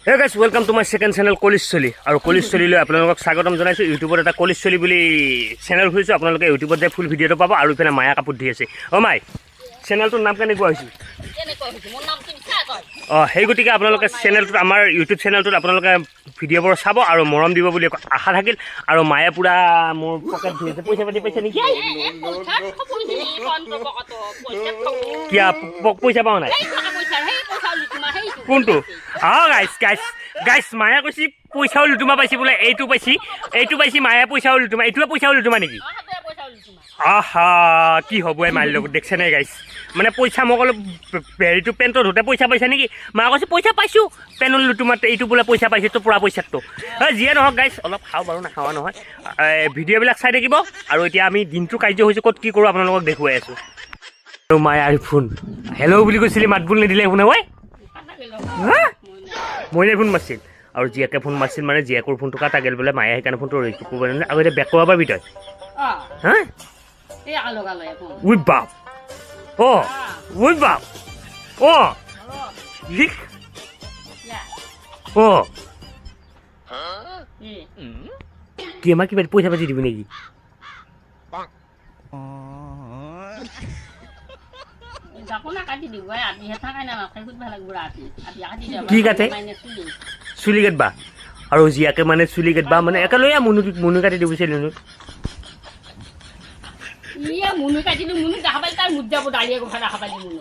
Hey guys, welcome to my second channel College Choli. আৰু College Choli লৈ আপোনালোকক স্বাগতম জনাইছো। ইউটিউবত এটা College Choli বুলি চেনেল খুলিছো। আপোনালোকে ইউটিউবত যাই ফুল ভিডিঅটো পাব আৰু ইফালে মায়া কাপোৰ দি আছে। অ মাই চেনেলটোৰ নাম কেনেকুৱা হৈছে? মোৰ নাম কি বিচাৰ কয়? সেই গতিকে আপোনালোকে চেনেলটোত আমাৰ ইউটিউব চেনেলটোত আপোনালোকে ভিডিঅ'বোৰ চাব আৰু মৰম দিব বুলি আশা থাকিল। আৰু মায়ে পুৰা মোৰ পকেট ধৰি আছে। পইচা পাতি পাইছে নেকি? কিয় পইচা পাওঁ নাই? কোনটো? গাইছ মায়ে কৈছি পইচাও লুটুমা পাইছি বোলে। এইটো পাইছি মায়ে পইচাও লুটুমা। এইটোৱে পইচাও লুটুমা নেকি? আহা কি হ'ব এই মাইৰ লগত দেখছে নাই গাইছ? মানে পইচা মোক অলপ হেৰিটো পেণ্টত ধোতে পইচা পাইছা নেকি? মা কৈছে পইচা পাইছোঁ পেনৰ লুটুমাতে। এইটো বোলে পইচা পাইছে তো পুৰা পইচাটো। যিয়ে নহওক গাইছ অলপ খাওঁ বাৰু নাখাৱা নহয়। ভিডিঅ'বিলাক চাই থাকিব। আৰু এতিয়া আমি দিনটো কাৰ্য হৈছে ক'ত কি কৰোঁ আপোনালোকক দেখুৱাই আছোঁ। আৰু মায়ে আৰু ফোন হেল্ল' বুলি কৈছিলি মাত বোল নিদিলে শুনে ঐ মইনে ফোন মাৰছিল আৰু জীয়াকে ফোন মাৰছিল মানে জীয়াকৰ ফোনটো কাটা গেল বোলে। মায়ে সেইকাৰণে ফোনটো ৰিচিভ কৰিব নোৱাৰিলে। আৰু এতিয়া বেক কৰিব পাবি তই হা? উই বাপ উই বাপ লিখ কি আমাক কিবা পইচা পাতি দিবি নেকি? কি কাটে? চুলি কাটবা আৰু জীয়াকে মানে চুলি কাটবা মানে একেলগে মুনু কাটি দিব বিচাৰিলো।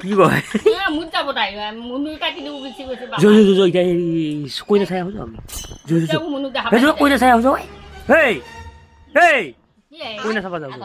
কি কয় কৈ নাচাই কৈ নাচাই কৈ নাচাবা যাওঁ